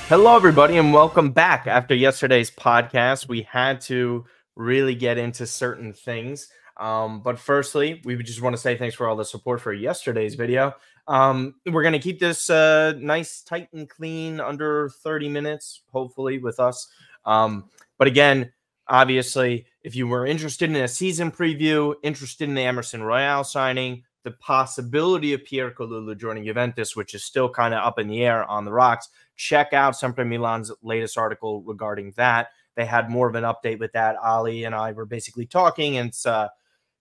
Hello, everybody, and welcome back. After yesterday's podcast, we had to really get into certain things. But firstly, we just want to say thanks for all the support for yesterday's video. We're going to keep this nice, tight, and clean, under 30 minutes, hopefully, with us. But again, obviously, if you were interested in a season preview, interested in the Emerson Royale signing, the possibility of Pierre Kalulu joining Juventus, which is still kind of up in the air on the rocks, check out Sempre Milan's latest article regarding that. They had more of an update with that. Ali and I were basically talking, and it's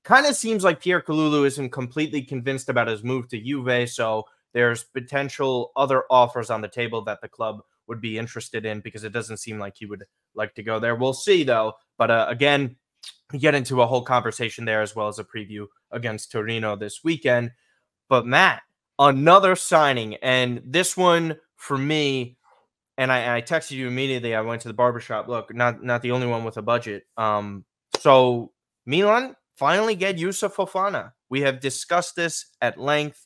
kind of seems like Pierre Kalulu isn't completely convinced about his move to Juve, so there's potential other offers on the table that the club would be interested in, because it doesn't seem like he would like to go there. We'll see, though. But again, we get into a whole conversation there, as well as a preview against Torino this weekend. But Matt, another signing, and this one for me, and I texted you immediately. I went to the barbershop. Look, not the only one with a budget. So Milan finally get Youssouf Fofana. We have discussed this at length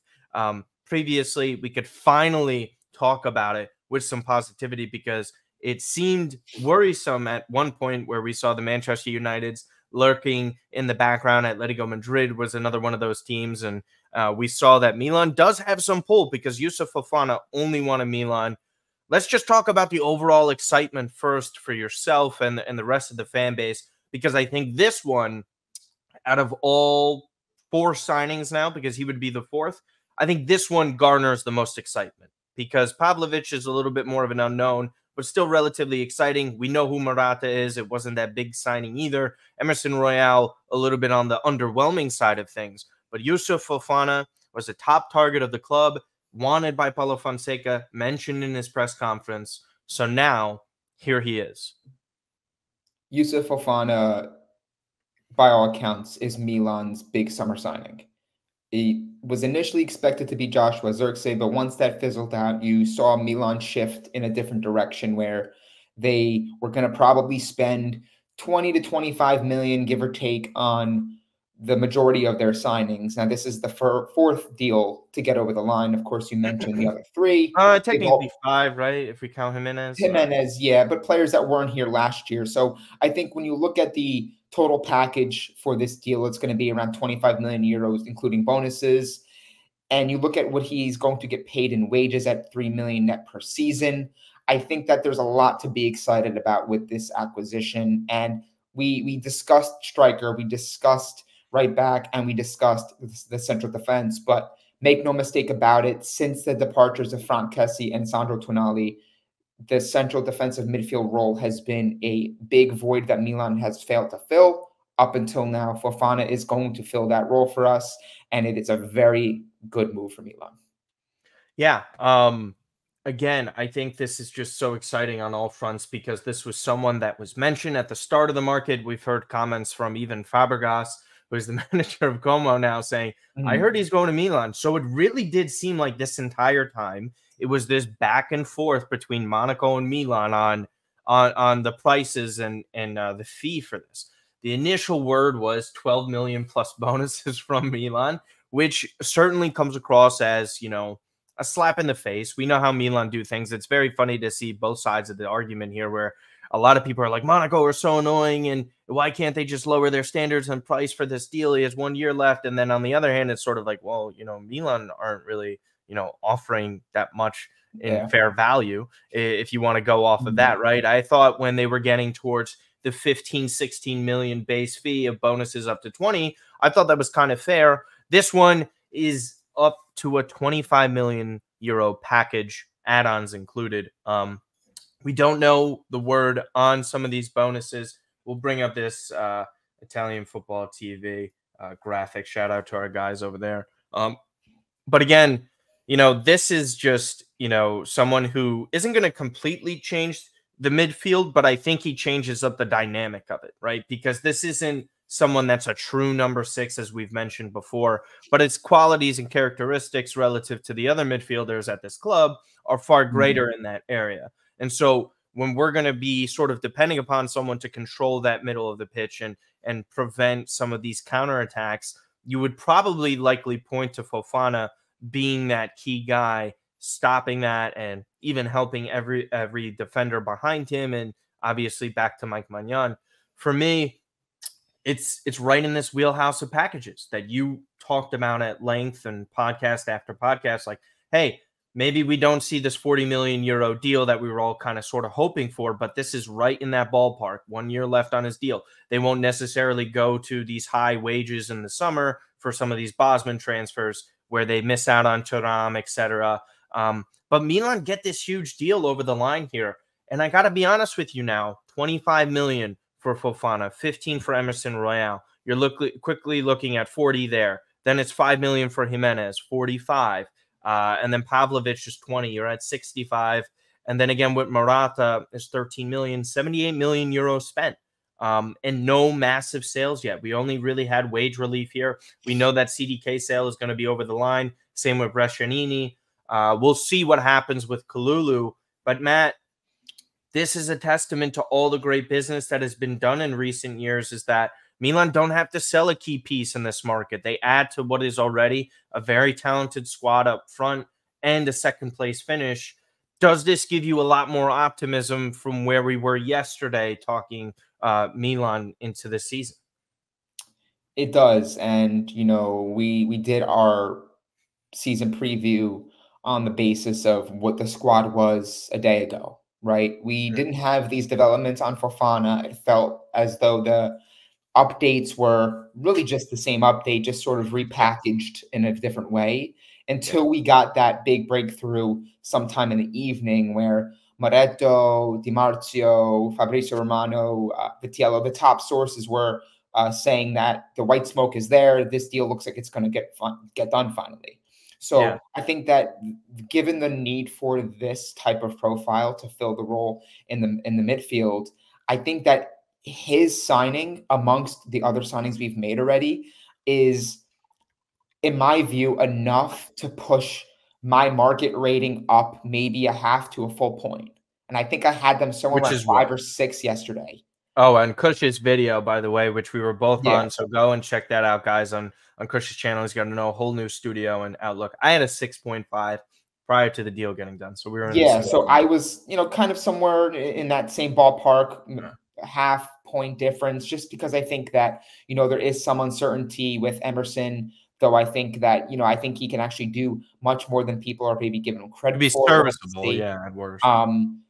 previously. We could finally talk about it with some positivity, because it seemed worrisome at one point where we saw the Manchester Uniteds lurking in the background. Atletico Madrid was another one of those teams, and we saw that Milan does have some pull, because Youssouf Fofana only won a Milan. Let's just talk about the overall excitement first for yourself and the rest of the fan base, because I think this one, out of all four signings now, because he would be the fourth, I think this one garners the most excitement, because Pavlovic is a little bit more of an unknown, but still relatively exciting. We know who Morata is. It wasn't that big signing either. Emerson Royale, a little bit on the underwhelming side of things. But Youssouf Fofana was a top target of the club, wanted by Paulo Fonseca, mentioned in his press conference. So now, here he is. Youssouf Fofana, by all accounts, is Milan's big summer signing. He was initially expected to be Joshua Zirkzee, but once that fizzled out, you saw Milan shift in a different direction, where they were going to probably spend 20 to 25 million, give or take, on the majority of their signings. Now, this is the fourth deal to get over the line. Of course, you mentioned the other three. Technically five, right? If we count Jimenez. Yeah, but players that weren't here last year. So I think when you look at the total package for this deal, it's going to be around 25 million euros, including bonuses. And you look at what he's going to get paid in wages at 3 million net per season. I think that there's a lot to be excited about with this acquisition. And we discussed striker, we discussed right back, and we discussed the central defense. But make no mistake about it, since the departures of Frank Kessie and Sandro Tonali, the central defensive midfield role has been a big void that Milan has failed to fill up until now. Fofana is going to fill that role for us, and it is a very good move for Milan. Yeah. Again, I think this is just so exciting on all fronts, because this was someone that was mentioned at the start of the market. We've heard comments from even Fabregas, who is the manager of Como now, saying, I heard he's going to Milan. So it really did seem like this entire time it was this back and forth between Monaco and Milan on the prices and the fee for this. The initial word was 12 million plus bonuses from Milan, which certainly comes across as, a slap in the face. We know how Milan do things. It's very funny to see both sides of the argument here, where a lot of people are like, Monaco are so annoying, and why can't they just lower their standards and price for this deal? He has 1 year left. And then on the other hand, it's sort of like, well, Milan aren't really, offering that much in fair value, if you want to go off of that, right? I thought when they were getting towards the 15, 16 million base fee of bonuses up to 20, I thought that was kind of fair. This one is up to a 25 million euro package, add-ons included. We don't know the word on some of these bonuses. We'll bring up this Italian football TV graphic. Shout out to our guys over there. But again, this is just, someone who isn't going to completely change the midfield, but I think he changes up the dynamic of it, right? Because this isn't someone that's a true number 6, as we've mentioned before, but its qualities and characteristics relative to the other midfielders at this club are far greater in that area. And so when we're going to be sort of depending upon someone to control that middle of the pitch and prevent some of these counterattacks, you would probably likely point to Fofana being that key guy stopping that and even helping every defender behind him, and obviously back to Mike Magnan. For me, it's right in this wheelhouse of packages that you talked about at length and podcast after podcast. Like, hey, maybe we don't see this 40 million euro deal that we were all kind of sort of hoping for, but this is right in that ballpark. 1 year left on his deal. They won't necessarily go to these high wages in the summer for some of these Bosman transfers where they miss out on Thuram, etc. But Milan get this huge deal over the line here. And I got to be honest with you now, 25 million for Fofana, 15 for Emerson Royale. You're quickly looking at 40 there. Then it's 5 million for Jimenez, 45. And then Pavlovic is 20. You're at 65. And then again with Morata is 13 million, 78 million euros spent. And no massive sales yet. We only really had wage relief here. We know that CDK sale is going to be over the line. Same with Brescianini. We'll see what happens with Kalulu. But Matt, this is a testament to all the great business that has been done in recent years, is that Milan don't have to sell a key piece in this market. They add to what is already a very talented squad up front and a second place finish. Does this give you a lot more optimism from where we were yesterday talking Milan into the season? It does. And, you know, we did our season preview on the basis of what the squad was a day ago, right? We didn't have these developments on Fofana. It felt as though the updates were really just the same update, just sort of repackaged in a different way, until we got that big breakthrough sometime in the evening where Moretto, Di Marzio, Fabrizio Romano, Vitiello, the top sources were saying that the white smoke is there. This deal looks like it's going to get done finally. So I think that given the need for this type of profile to fill the role in the midfield, I think that his signing amongst the other signings we've made already is, in my view, enough to push my market rating up maybe a half to a full point. And I think I had them somewhere around 5 or 6 yesterday. Oh, and Kush's video, by the way, which we were both on, so go and check that out, guys, on Kush's channel. He's got to know a whole new studio and outlook. I had a 6.5 prior to the deal getting done, so we were in so I was, you know, kind of somewhere in that same ballpark, half point difference, just because I think that, you know, there is some uncertainty with Emerson, though I think that, you know, I think he can actually do much more than people are maybe giving him credit for. Serviceable, at worst.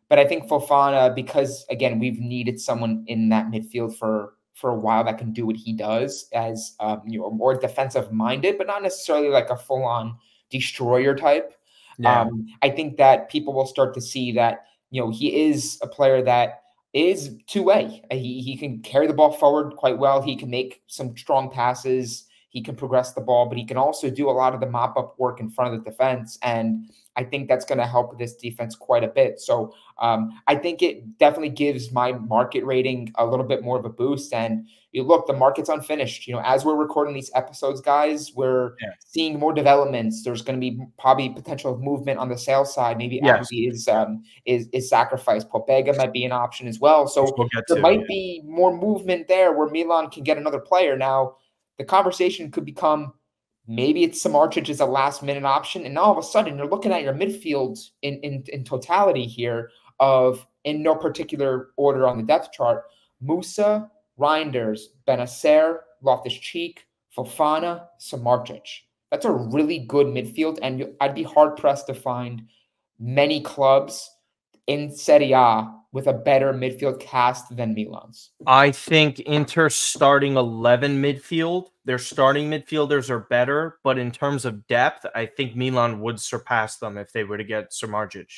But I think Fofana, because again, we've needed someone in that midfield for a while that can do what he does, as you know, more defensive minded, but not necessarily like a full on destroyer type. I think that people will start to see that, you know, he is a player that is two-way. He can carry the ball forward quite well. He can make some strong passes. He can progress the ball, but he can also do a lot of the mop-up work in front of the defense. And I think that's going to help this defense quite a bit. So I think it definitely gives my market rating a little bit more of a boost. And you look, the market's unfinished. You know, as we're recording these episodes, guys, we're seeing more developments. There's going to be probably potential movement on the sales side. Maybe Abdi is sacrificed. Pobega might be an option as well. So there might be more movement there where Milan can get another player. Now, the conversation could become, maybe it's Samardzic is a last-minute option, and all of a sudden you're looking at your midfield in totality here of, in no particular order on the depth chart, Musa, Reinders, Benacer, Loftus-Cheek, Fofana, Samardzic. That's a really good midfield, and I'd be hard-pressed to find many clubs in Serie A with a better midfield cast than Milan's. I think Inter's starting 11 midfield, their starting midfielders are better, but in terms of depth, I think Milan would surpass them if they were to get Samardzic.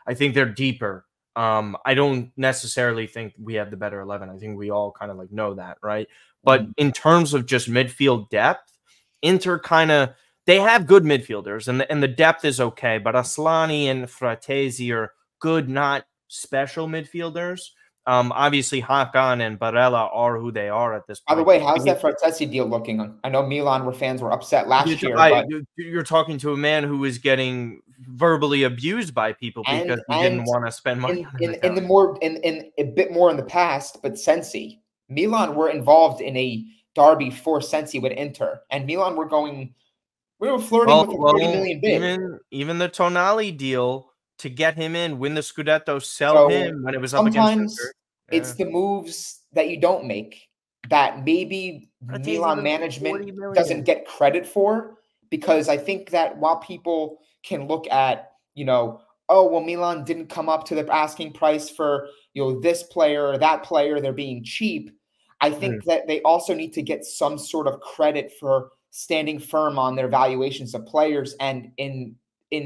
I think they're deeper. I don't necessarily think we have the better 11. I think we all kind of like know that, right? But in terms of just midfield depth, Inter kind of, they have good midfielders, and the depth is okay, but Aslani and Fratesi are good, not special midfielders. Obviously Hakan and Barella are who they are at this point. By the way, how's that Fratesi deal looking? I know Milan fans were upset last year. But you're talking to a man who is getting verbally abused by people because he didn't want to spend money on him. In a bit more in the past, but Sensi. Milan were involved in a derby for Sensi with Inter, and Milan were We were flirting Well, with a 30 well, million bid. even the Tonali deal to get him in, win the Scudetto, sell So him when it was up against sometimes Inter. it's Yeah. the moves that you don't make that maybe Fratesi Milan was like management 40 doesn't million. get credit for, because I think that while people can look at, oh, well, Milan didn't come up to the asking price for, this player or that player, they're being cheap. I Mm, think that they also need to get some sort of credit for standing firm on their valuations of players. And in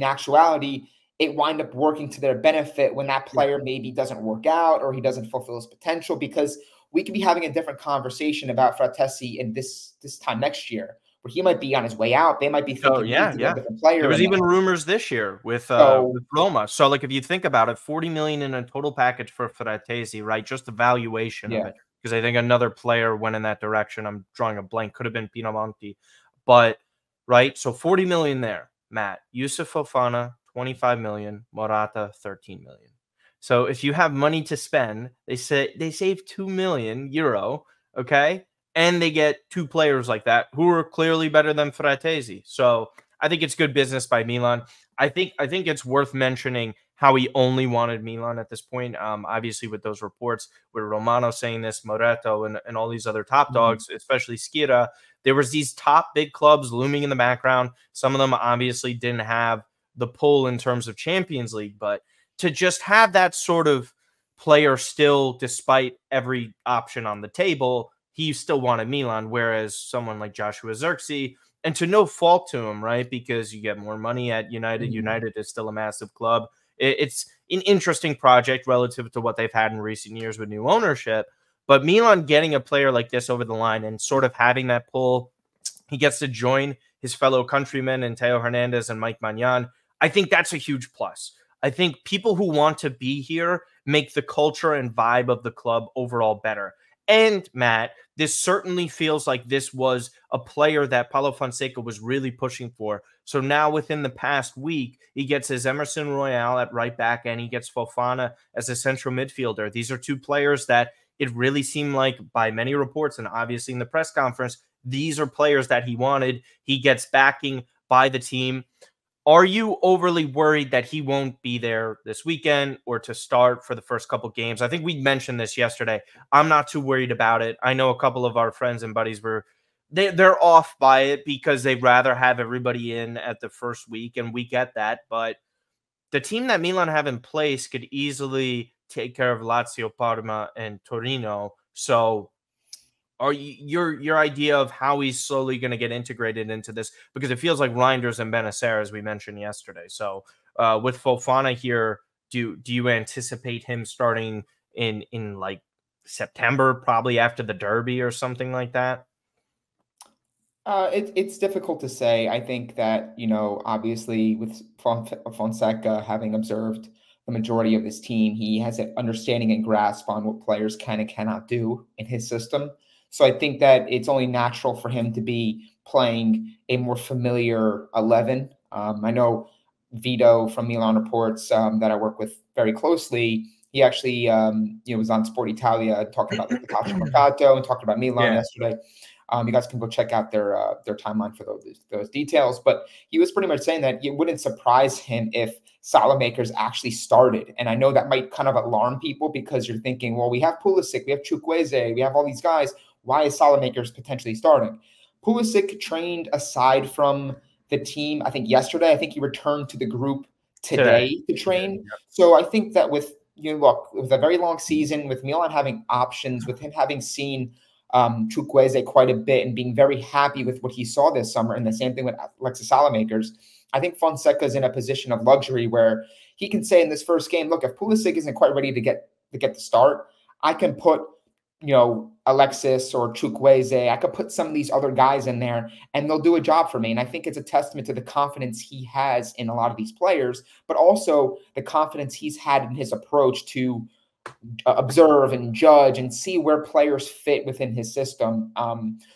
actuality, it wind up working to their benefit when that yeah. player maybe doesn't work out or he doesn't fulfill his potential, because we could be having a different conversation about Fratesi in this time next year, where he might be on his way out. They might be So, thinking we need yeah, to get a yeah. different There player was in even there. rumors this year So with Roma. So, like, if you think about it, 40 million in a total package for Fratesi, right? Just the valuation of yeah. it. Because I think another player went in that direction. I'm drawing a blank. Could have been Pinamonti. But, right? So 40 million there, Matt. Youssouf Fofana, 25 million. Morata, 13 million. So if you have money to spend, they save 2 million euro, okay? And they get two players like that who are clearly better than Fratesi. So I think it's good business by Milan. I think it's worth mentioning how he only wanted Milan at this point. Obviously, with those reports with Romano saying this, Moreto, and all these other top Mhm. dogs, especially Skira, there was these top big clubs looming in the background. Some of them obviously didn't have the pull in terms of Champions League, but to just have that sort of player still, despite every option on the table, he still wanted Milan, whereas someone like Joshua Zirkzee, and to no fault to him, right? Because you get more money at United. Mhm. United is still a massive club. It's an interesting project relative to what they've had in recent years with new ownership. But Milan getting a player like this over the line and sort of having that pull, he gets to join his fellow countrymen and Teo Hernandez and Mike Magnan. I think that's a huge plus. I think people who want to be here make the culture and vibe of the club overall better. And Matt, this certainly feels like this was a player that Paulo Fonseca was really pushing for. So now within the past week, he gets his Emerson Royale at right back and he gets Fofana as a central midfielder. These are two players that it really seemed like by many reports and obviously in the press conference, these are players that he wanted. He gets backing by the team. Are you overly worried that he won't be there this weekend or to start for the first couple games? I think we mentioned this yesterday. I'm not too worried about it. I know a couple of our friends and buddies were they're off by it because they'd rather have everybody in at the first week, and we get that. But the team that Milan have in place could easily take care of Lazio, Parma, and Torino. So are your idea of how he's slowly going to get integrated into this, because it feels like Reinders and Benacer, as we mentioned yesterday. So with Fofana here, do you anticipate him starting in like September, probably after the Derby or something like that? It's difficult to say. I think that, obviously with Fonseca having observed the majority of his team, he has an understanding and grasp on what players can and cannot do in his system. So I think that it's only natural for him to be playing a more familiar 11. I know Vito from Milan Reports, that I work with very closely. He actually, was on Sport Italia talking about like the calcio mercato and talking about Milan Yeah. yesterday. You guys can go check out their timeline for those details. But he was pretty much saying that it wouldn't surprise him if Salamakers actually started. And I know that might kind of alarm people because you're thinking, well, we have Pulisic, we have Chukwueze, we have all these guys. Why is Salamakers potentially starting? Pulisic trained aside from the team, I think yesterday. I think he returned to the group Today. today to Today. train. So I think that with, look, with a very long season, with Milan having options, with him having seen Chukwueze quite a bit and being very happy with what he saw this summer. And the same thing with Alexis Salamakers. I think Fonseca is in a position of luxury where he can say in this first game, look, if Pulisic isn't quite ready to get the start, I can put, Alexis or Chukwueze, I could put some of these other guys in there and they'll do a job for me. And I think it's a testament to the confidence he has in a lot of these players, but also the confidence he's had in his approach to observe and judge and see where players fit within his system.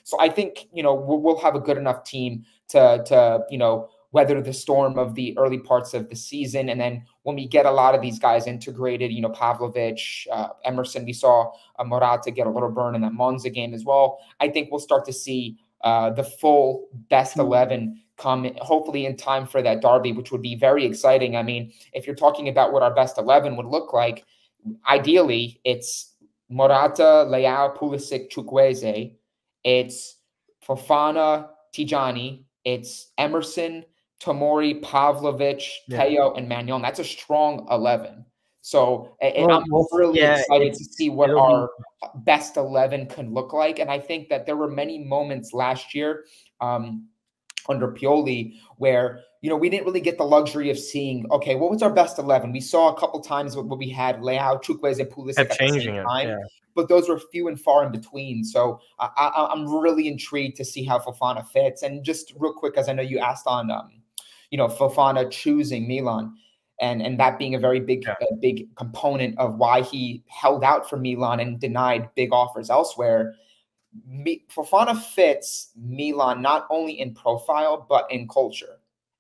So I think we'll have a good enough team to weather the storm of the early parts of the season, and then when we get a lot of these guys integrated, Pavlovic, Emerson, we saw Morata get a little burn in that Monza game as well. I think we'll start to see the full best 11 come hopefully in time for that derby, which would be very exciting. I mean, if you're talking about what our best 11 would look like, ideally it's Morata, Leao, Pulisic, Chukwueze. It's Fofana, Tijani. It's Emerson, Tomori, Pavlovic, Teo, and Manuel. That's a strong 11. So I'm really excited to see what our best 11 can look like. And I think that there were many moments last year under Pioli where, we didn't really get the luxury of seeing, okay, what was our best 11? We saw a couple times when we had Leao, Chukwueze, and Pulisic at the same time, but those were few and far in between. So I'm really intrigued to see how Fofana fits. And just real quick, as I know you asked on, Fofana choosing Milan, and that being a very big component of why he held out for Milan and denied big offers elsewhere. Fofana fits Milan not only in profile, but in culture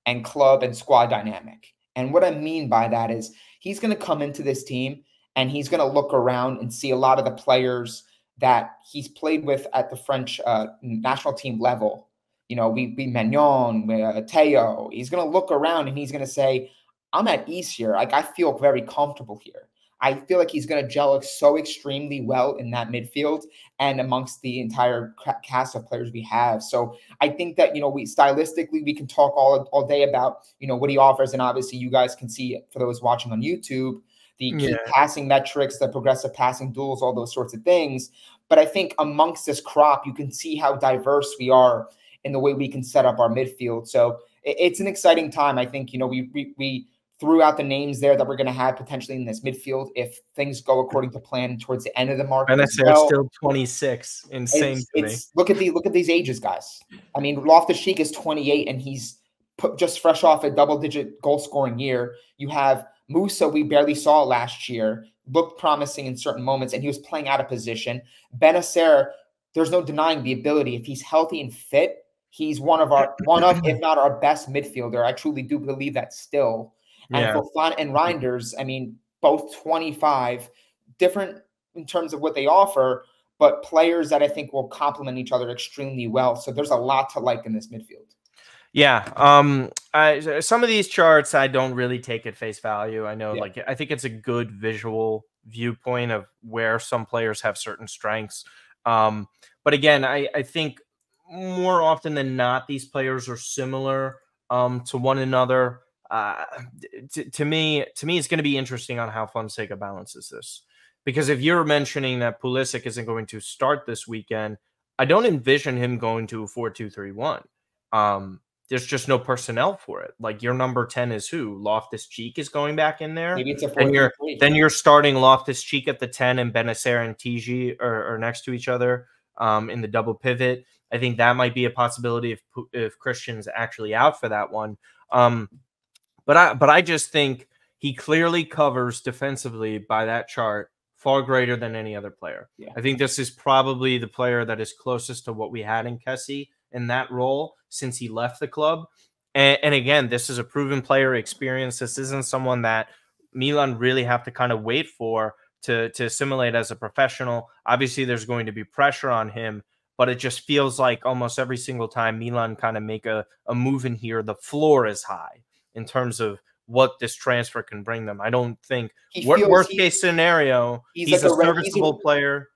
and club and squad dynamic. And what I mean by that is he's going to come into this team and he's going to look around and see a lot of the players that he's played with at the French national team level. We Magnon, Teo. He's going to look around and he's going to say, I'm at ease here. Like, I feel very comfortable here. I feel like he's going to gel so extremely well in that midfield and amongst the entire cast of players we have. So I think that, we stylistically, we can talk all day about, what he offers. And obviously you guys can see it for those watching on YouTube, the key passing metrics, the progressive passing duels, all those sorts of things. But I think amongst this crop, you can see how diverse we are in the way we can set up our midfield. So it's an exciting time. I think, we threw out the names there that we're going to have potentially in this midfield if things go according to plan towards the end of the market. And it's still 26. Insane to me. Look at these ages, guys. I mean, Loftus-Cheek is 28 and he's just fresh off a double-digit goal-scoring year. You have Musa, we barely saw last year, looked promising in certain moments, and he was playing out of position. Benacer, there's no denying the ability. If he's healthy and fit, he's one of, if not our best midfielder. I truly do believe that still. And Fofana and Reinders, I mean, both 25, different in terms of what they offer, but players that I think will complement each other extremely well. So there's a lot to like in this midfield. Yeah. Some of these charts I don't really take at face value. I know, I think it's a good visual viewpoint of where some players have certain strengths. But again, I think more often than not, these players are similar to one another. To me, it's going to be interesting on how Fonseca balances this. Because if you're mentioning that Pulisic isn't going to start this weekend, I don't envision him going to a 4-2-3-1. There's just no personnel for it. Like, your number 10 is who? Loftus-Cheek is going back in there. Maybe it's a 4-3-3. Then you're starting Loftus-Cheek at the 10 and Benacer and TG are next to each other in the double pivot. I think that might be a possibility if Christian's actually out for that one. But I just think he clearly covers defensively by that chart far greater than any other player. I think this is probably the player that is closest to what we had in Kessie in that role since he left the club. And again, this is a proven player experience. This isn't someone that Milan really have to kind of wait for to assimilate as a professional. Obviously, there's going to be pressure on him, but it just feels like almost every single time Milan kind of make a move in here, the floor is high in terms of what this transfer can bring them. I don't think worst case scenario, he's a serviceable player.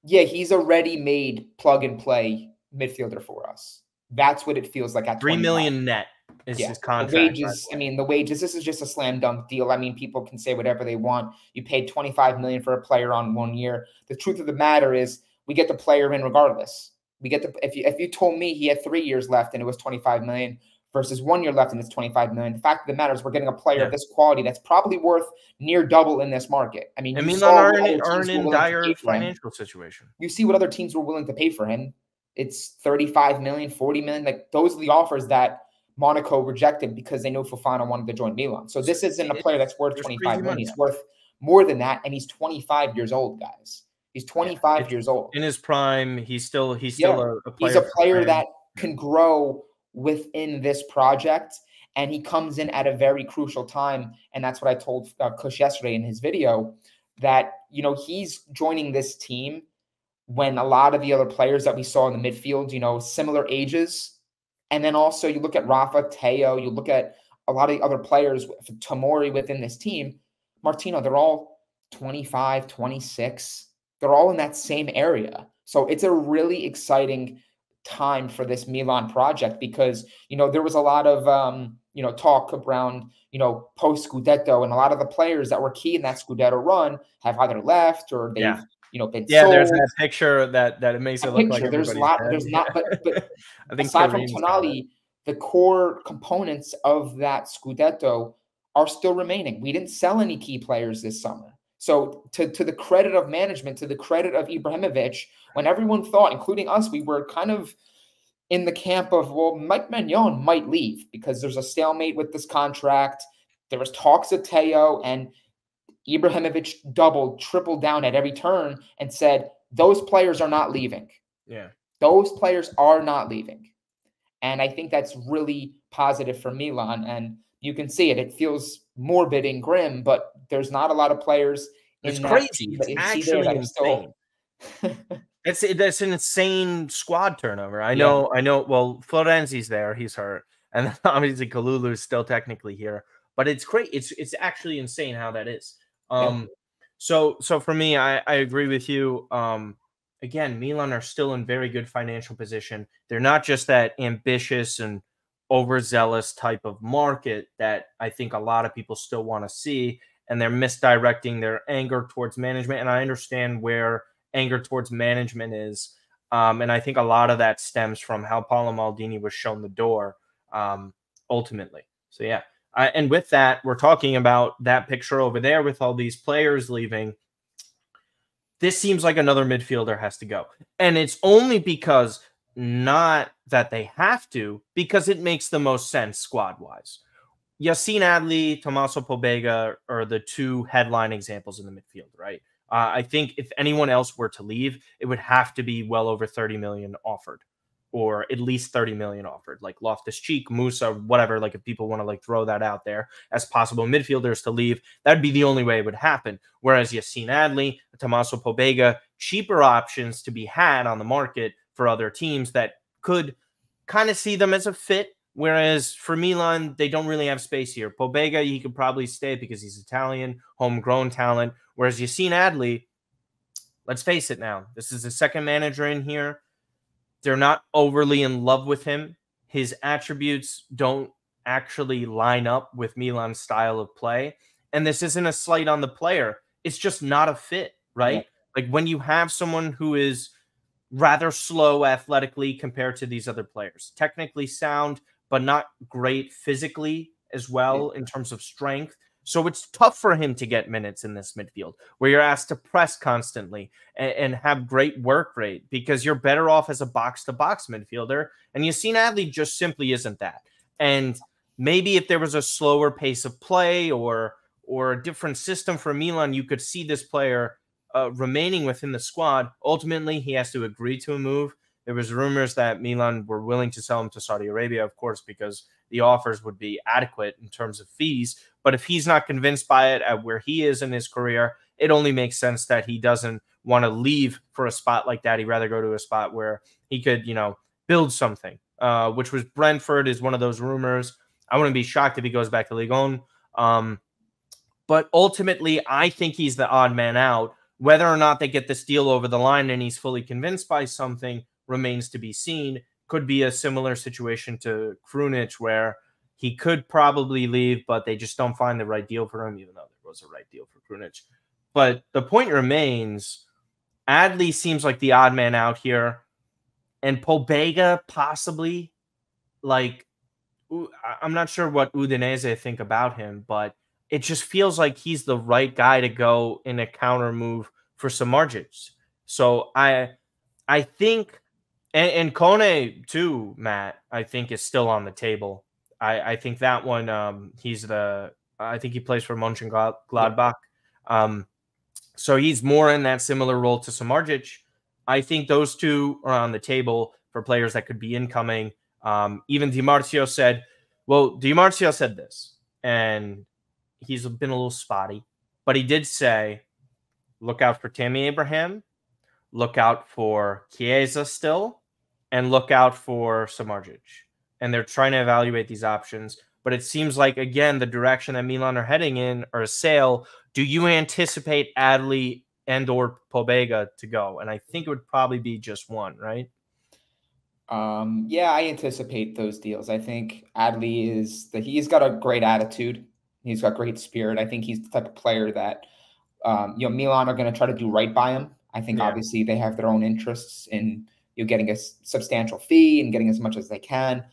Yeah, he's a ready-made plug-and-play midfielder for us. That's what it feels like at $3 million net is his contract. The wages, the wages, this is just a slam dunk deal. I mean, people can say whatever they want. You paid $25 million for a player on 1 year. The truth of the matter is we get the player in regardless. We get if you told me he had 3 years left and it was $25 million versus 1 year left and it's $25 million, the fact of the matter is we're getting a player of this quality that's probably worth near double in this market. I mean, are in dire financial situation. You see what other teams were willing to pay for him. It's 35 million, 40 million. Like, those are the offers that Monaco rejected because they know Fofana wanted to join Milan. So this isn't a player that's worth 25 million. He's worth more than that, and he's 25 years old, guys. He's 25 years old. In his prime, he's still a player. He's a player that can grow within this project, and he comes in at a very crucial time. And that's what I told Kush yesterday in his video, that, he's joining this team when a lot of the other players that we saw in the midfield, similar ages, And then also you look at Rafa, Teo, you look at a lot of other players, Tomori within this team, Martino, they're all 25, 26. They're all in that same area. So it's a really exciting time for this Milan project because, there was a lot of, talk around, post Scudetto, and a lot of the players that were key in that Scudetto run have either left or Yeah. they've, been Yeah, there's sold. that picture that it makes it That look like picture, everybody's dead. there's not, but I think aside from Kareem's got it. Tonali, the core components of that Scudetto are still remaining. We didn't sell any key players this summer. So to the credit of management, to the credit of Ibrahimovic, when everyone thought, including us, we were kind of in the camp of, well, Mike Maignan might leave because there's a stalemate with this contract. There was talks of Teo, and Ibrahimovic doubled, tripled down at every turn and said, those players are not leaving. Yeah. Those players are not leaving. And I think that's really positive for Milan. And you can see it. It feels morbid and grim, but there's not a lot of players It's in that crazy. team It's that you see there actually that are insane. still. That's an insane squad turnover. I Yeah. know. Well, Florenzi's there; he's hurt, and then obviously Kalulu's still technically here. But it's great. It's actually insane how that is. Yeah. So for me, I agree with you. Again, Milan are still in very good financial position. They're not just that ambitious and overzealous type of market that I think a lot of people still want to see, and they're misdirecting their anger towards management. And I understand where anger towards management is. And I think a lot of that stems from how Paolo Maldini was shown the door ultimately. So, yeah. And with that, we're talking about that picture over there with all these players leaving. This seems like another midfielder has to go. And it's only because, not that they have to, because it makes the most sense squad-wise. Yassine Adli, Tommaso Pobega are the two headline examples in the midfield, right? I think if anyone else were to leave, it would have to be well over 30 million offered, or at least 30 million offered, like Loftus-Cheek, Musa, whatever. Like if people want to like throw that out there as possible midfielders to leave, that'd be the only way it would happen. Whereas Yassine Adli, Tommaso Pobega, cheaper options to be had on the market for other teams that could kind of see them as a fit. Whereas for Milan, they don't really have space here. Pobega, he could probably stay because he's Italian, homegrown talent. Whereas Yassine Adli, let's face it now, this is the second manager in here. They're not overly in love with him. His attributes don't actually line up with Milan's style of play. And this isn't a slight on the player. It's just not a fit, right? Yeah. Like when you have someone who is rather slow athletically compared to these other players, technically sound, but not great physically as well in terms of strength. So it's tough for him to get minutes in this midfield where you're asked to press constantly and have great work rate because you're better off as a box-to-box midfielder. And Yassine Adli just simply isn't that. And maybe if there was a slower pace of play or a different system for Milan, you could see this player remaining within the squad. Ultimately, he has to agree to a move. There was rumors that Milan were willing to sell him to Saudi Arabia, of course, because the offers would be adequate in terms of fees. But if he's not convinced by it at where he is in his career, it only makes sense that he doesn't want to leave for a spot like that. He'd rather go to a spot where he could, build something, which was Brentford is one of those rumors. I wouldn't be shocked if he goes back to Ligue 1. But ultimately, I think he's the odd man out. Whether or not they get this deal over the line and he's fully convinced by something remains to be seen. Could be a similar situation to Krunic where he could probably leave, but they just don't find the right deal for him, even though there was a right deal for Krunic. But the point remains, Adli seems like the odd man out here. And Pobega possibly, like, I'm not sure what Udinese think about him, but it just feels like he's the right guy to go in a counter move for Samardzic. So I think, and Kone too, Matt, I think is still on the table. I think that one, I think he plays for Mönchengladbach. So he's more in that similar role to Samardzic. I think those two are on the table for players that could be incoming. Even Di Marzio said this, and he's been a little spotty, but he did say, look out for Tammy Abraham, look out for Chiesa still, and look out for Samardzic. and they're trying to evaluate these options. But it seems like, again, the direction that Milan are heading in are a sale. Do you anticipate Adli and or Pobega to go? And I think it would probably be just one, right? Yeah, I anticipate those deals. I think Adley he's got a great attitude. He's got great spirit. I think he's the type of player that Milan are going to try to do right by him. I think obviously they have their own interests in getting a substantial fee and getting as much as they can.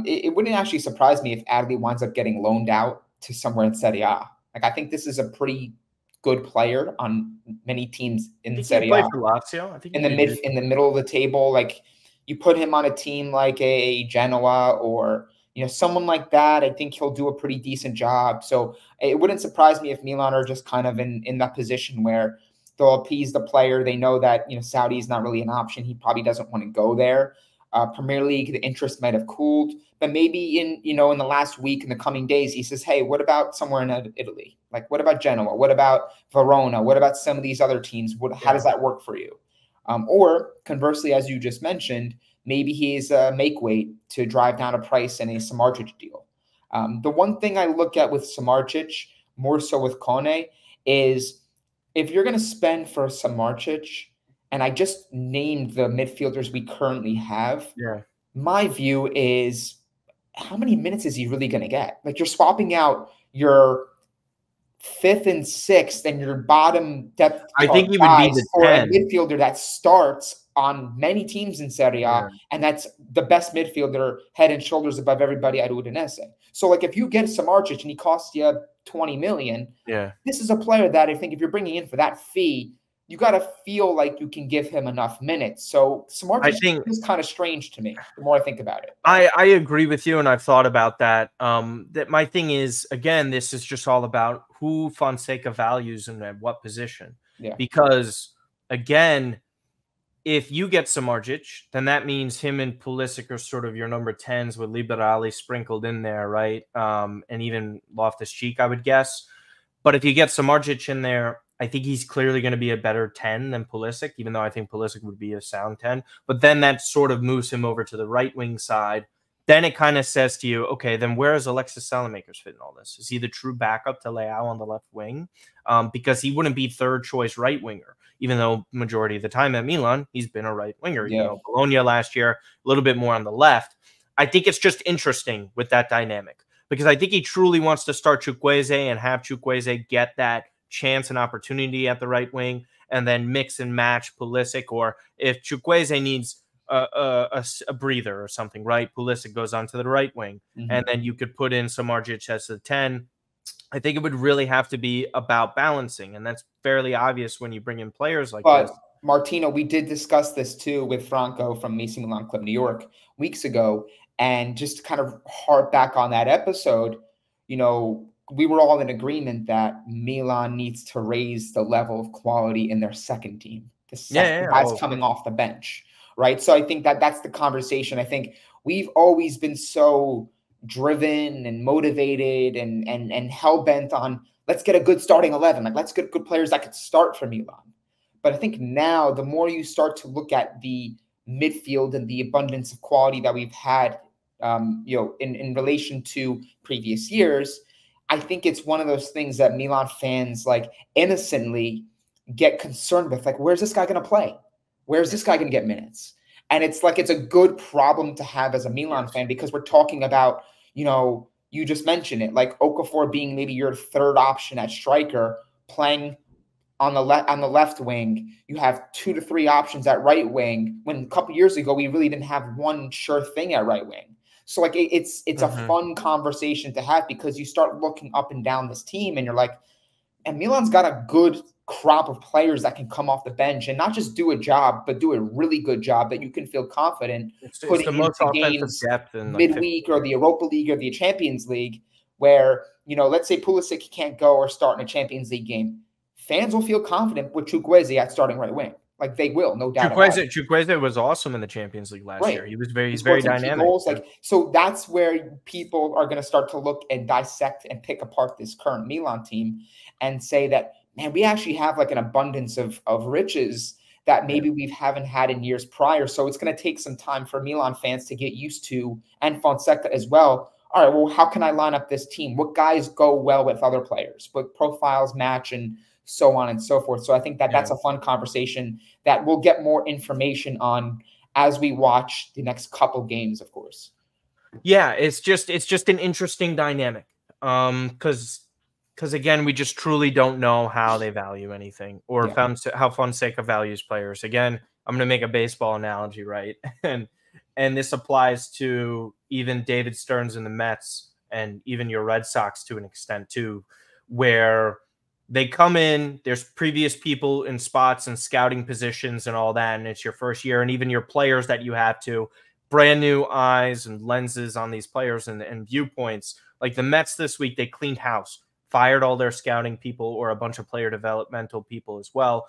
It wouldn't actually surprise me if Adley winds up getting loaned out to somewhere in Serie A. Like, I think this is a pretty good player on many teams in Serie A. For Lazio. I think in the middle of the table. Like, you put him on a team like a Genoa or someone like that, I think he'll do a pretty decent job. So it wouldn't surprise me if Milan are just kind of in that position where they'll appease the player. They know that Saudi is not really an option. He probably doesn't want to go there. Premier League, the interest might have cooled, but maybe in the last week, in the coming days, he says, hey, what about somewhere in Italy? Like, what about Genoa? What about Verona? What about some of these other teams? How does that work for you? Or conversely, as you just mentioned, maybe he's a make weight to drive down a price in a Samardzic deal. The one thing I look at with Samardzic, more so with Kone, is if you're going to spend for Samardzic, and I just named the midfielders we currently have, my view is, how many minutes is he really going to get? Like, you're swapping out your 5th and 6th and your bottom depth I think he would be the for 10. a midfielder that starts on many teams in Serie A, and that's the best midfielder, head and shoulders above everybody at Udinese. So, like, if you get Samardzic and he costs you 20 million, this is a player that I think if you're bringing in for that fee, you got to feel like you can give him enough minutes. So Samardzic is kind of strange to me the more I think about it. I agree with you, and I've thought about that. That my thing is, again, this is just all about who Fonseca values and at what position. Yeah. Because, again, if you get Samardzic, then that means him and Pulisic are sort of your number 10s with Liberali sprinkled in there, right? And even Loftus-Cheek, I would guess. But if you get Samardzic in there, I think he's clearly going to be a better 10 than Pulisic, even though I think Pulisic would be a sound 10. But then that sort of moves him over to the right wing side. Then it kind of says to you, okay, then where is Alexis Salamakers fit in all this? Is he the true backup to Leao on the left wing? Because he wouldn't be third choice right winger, even though majority of the time at Milan, he's been a right winger. You know, Bologna last year, a little bit more on the left. I think it's just interesting with that dynamic because I think he truly wants to start Chukwueze and have Chukwueze get that chance and opportunity at the right wing and then mix and match Pulisic. Or if Chukwueze needs a breather or something, right, Pulisic goes onto the right wing, and then you could put in Samardzic as a 10. I think it would really have to be about balancing, and that's fairly obvious when you bring in players like this. Martino, we did discuss this too with Franco from AC Milan Club New York weeks ago, and just to kind of harp back on that episode, we were all in agreement that Milan needs to raise the level of quality in their second team. The second guys coming off the bench, right? So I think that's the conversation. I think we've always been so driven and motivated and hell-bent on let's get a good starting 11. Like, let's get good players that could start for Milan. But I think now the more you start to look at the midfield and the abundance of quality that we've had, in relation to previous years, I think it's one of those things that Milan fans like innocently get concerned with. Like, where's this guy going to play? Where's this guy going to get minutes? And it's like, it's a good problem to have as a Milan fan, because we're talking about, you just mentioned it, like Okafor being maybe your third option at striker, playing on the left wing. You have 2 to 3 options at right wing, when a couple years ago we really didn't have one sure thing at right wing. So like it's a fun conversation to have, because you start looking up and down this team and you're like, and Milan's got a good crop of players that can come off the bench and not just do a job, but do a really good job that you can feel confident putting into games depth in midweek or the Europa League or the Champions League, where, let's say Pulisic can't go or start in a Champions League game. Fans will feel confident with Chukwueze at starting right wing. Like, they will, no doubt about it. Chukwueze was awesome in the Champions League last year. He was he's very dynamic. Goals. So that's where people are going to start to look and dissect and pick apart this current Milan team and say that, man, we actually have like an abundance of riches that maybe we haven't had in years prior. So it's going to take some time for Milan fans to get used to, and Fonseca as well. All right, well, how can I line up this team? What guys go well with other players? What profiles match, and so on and so forth. So I think that that's a fun conversation that we'll get more information on as we watch the next couple games, of course. Yeah, it's just an interesting dynamic. Because again, we just truly don't know how they value anything, or how Fonseca values players. Again, I'm going to make a baseball analogy, right? And this applies to even David Stearns and the Mets, and even your Red Sox to an extent too, where they come in, there's previous people in spots and scouting positions and all that, and it's your first year, and even your players that you have to, brand new eyes and lenses on these players and viewpoints. Like the Mets this week, they cleaned house, fired all their scouting people, or a bunch of player developmental people as well.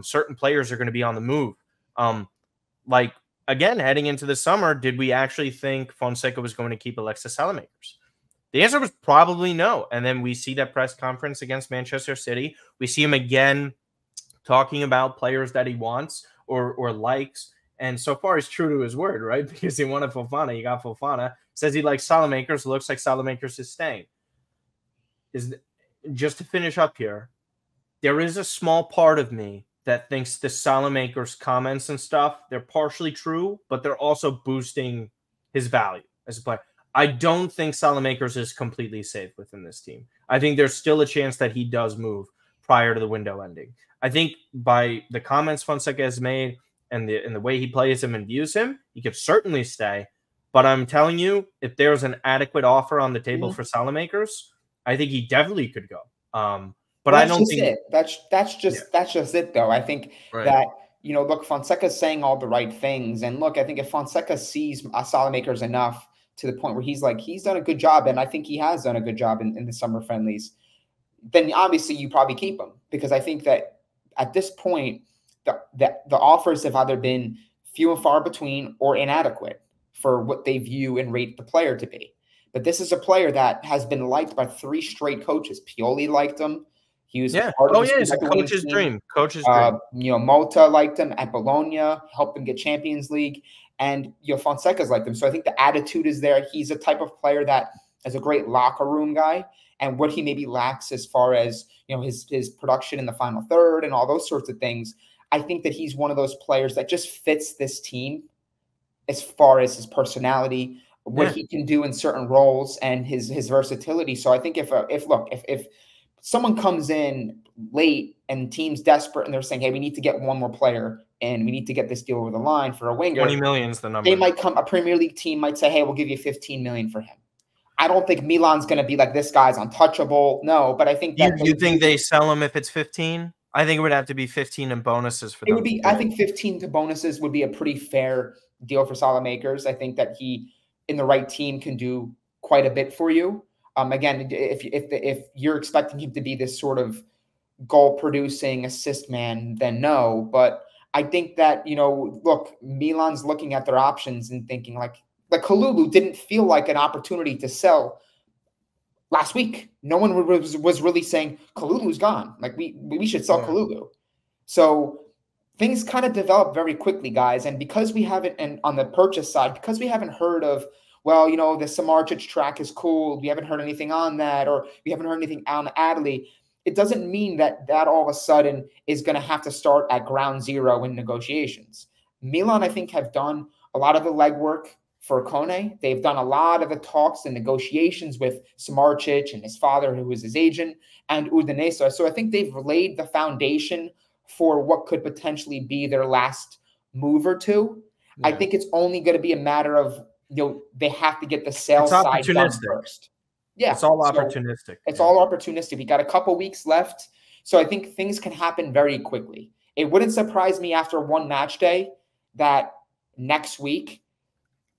Certain players are going to be on the move. Like, again, heading into the summer, did we actually think Fonseca was going to keep Alexis Salamakers? The answer was probably no. And then we see that press conference against Manchester City. We see him again talking about players that he wants or likes. And so far, he's true to his word, right? Because he wanted Fofana. He got Fofana. Says he likes Salamakers. Looks like Salamakers is staying. Just to finish up here, there is a small part of me that thinks the Salamakers comments and stuff, they're partially true, but they're also boosting his value as a player. I don't think Salamakers is completely safe within this team. I think there's still a chance that he does move prior to the window ending. I think by the comments Fonseca has made and the way he plays him and views him, he could certainly stay. But I'm telling you, if there's an adequate offer on the table for Salamakers, I think he definitely could go. But I don't think that's just it, though. I think that, you know, look, Fonseca's saying all the right things, and look, I think if Fonseca sees Salamakers enough to the point where he's like, he's done a good job, and I think he has done a good job in the summer friendlies, then obviously you probably keep him, because I think that at this point the offers have either been few and far between or inadequate for what they view and rate the player to be. But this is a player that has been liked by 3 straight coaches. Pioli liked him. He was part of it's a coach's dream. Coach's dream. You know, Mota liked him at Bologna, helped him get Champions League, and you know, Fonseca's liked him. So I think the attitude is there. He's a type of player that is a great locker room guy, and what he maybe lacks as far as, you know, his production in the final third and all those sorts of things. I think that he's one of those players that just fits this team as far as his personality, what he can do in certain roles, and his versatility. So I think if someone comes in late and team's desperate and they're saying, hey, we need to get one more player and we need to get this deal over the line for a winger, 20 million is the number. They might come, a Premier League team might say, hey, we'll give you 15 million for him. I don't think Milan's going to be like, this guy's untouchable. No, but I think that you think they sell him if it's 15? I think it would have to be 15 and bonuses for them. It would be, I think 15 to bonuses would be a pretty fair deal for Salamakers. I think that he, in the right team, can do quite a bit for you. Again, if you're expecting him to be this sort of goal-producing assist man, then no. But I think that, you know, look, Milan's looking at their options and thinking like Kalulu didn't feel like an opportunity to sell last week. No one was really saying Kalulu's gone. Like we should sell Kalulu. So things kind of develop very quickly, guys. And because we haven't, and on the purchase side, because we haven't heard of, well, you know, the Samardzic track is cool, we haven't heard anything on that, or we haven't heard anything on Adley, it doesn't mean that all of a sudden is going to have to start at ground zero in negotiations. Milan, I think, have done a lot of the legwork for Kone. They've done a lot of the talks and negotiations with Samardzic and his father, who was his agent, and Udinese. So I think they've laid the foundation for what could potentially be their last move or two. I think it's only going to be a matter of, you know, they have to get the sales side done first. Yeah, it's all opportunistic. It's all opportunistic. We got a couple weeks left, so I think things can happen very quickly. It wouldn't surprise me after one match day that next week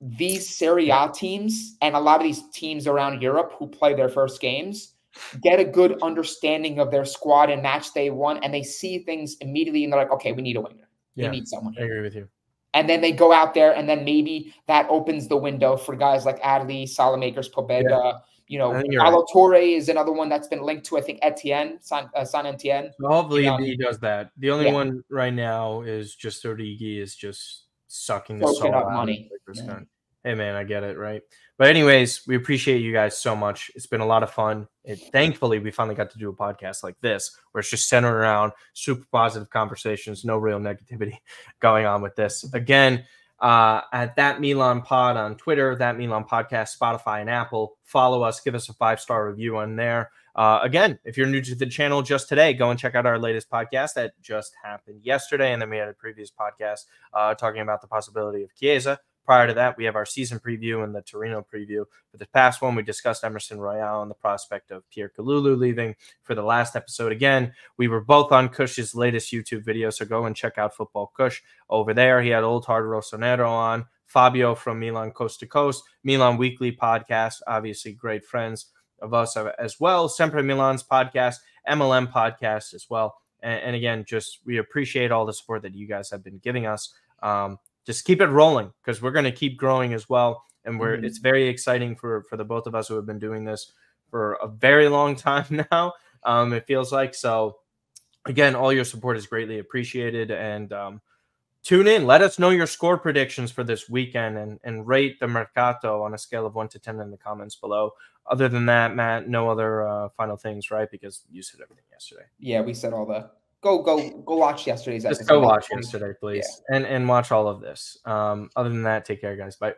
these Serie A teams and a lot of these teams around Europe who play their first games get a good understanding of their squad in match day one, and they see things immediately and they're like, okay, we need a winger. We need someone here. I agree with you. And then they go out there, and then maybe that opens the window for guys like Adley, Salamakers, Pobeda, You know, I think you're right. Alo Torre is another one that's been linked to, I think, Etienne, San Etienne. So hopefully he does that. The only Yeah. one right now is just Origi is just sucking the Soaking soul up out of money. this Yeah. guy. Hey man, I get it, right? But anyways, we appreciate you guys so much. It's been a lot of fun. Thankfully, we finally got to do a podcast like this where it's just centered around super positive conversations, no real negativity going on with this. Again, at that Milan Pod on Twitter, that Milan Podcast, Spotify, and Apple. Follow us, give us a 5-star review on there. Again, if you're new to the channel just today, go and check out our latest podcast that just happened yesterday. And then we had a previous podcast talking about the possibility of Chiesa. Prior to that, we have our season preview and the Torino preview. For the past one, we discussed Emerson Royale and the prospect of Pierre Kalulu leaving. For the last episode, again, we were both on Kush's latest YouTube video, so go and check out Football Kush over there. He had Old Hard Rossonero on, Fabio from Milan Coast to Coast, Milan Weekly Podcast, obviously great friends of us as well, Sempre Milan's podcast, MLM podcast as well. And again, just we appreciate all the support that you guys have been giving us. Just keep it rolling because we're going to keep growing as well. And it's very exciting for the both of us who have been doing this for a very long time now. It feels like. So again, all your support is greatly appreciated. And tune in. Let us know your score predictions for this weekend and rate the Mercato on a scale of 1 to 10 in the comments below. Other than that, Matt, no other final things, right? Because you said everything yesterday. Yeah, we said all the go watch yesterday's episode. Just go watch yesterday, please. Yeah. And watch all of this. Other than that, take care, guys. Bye.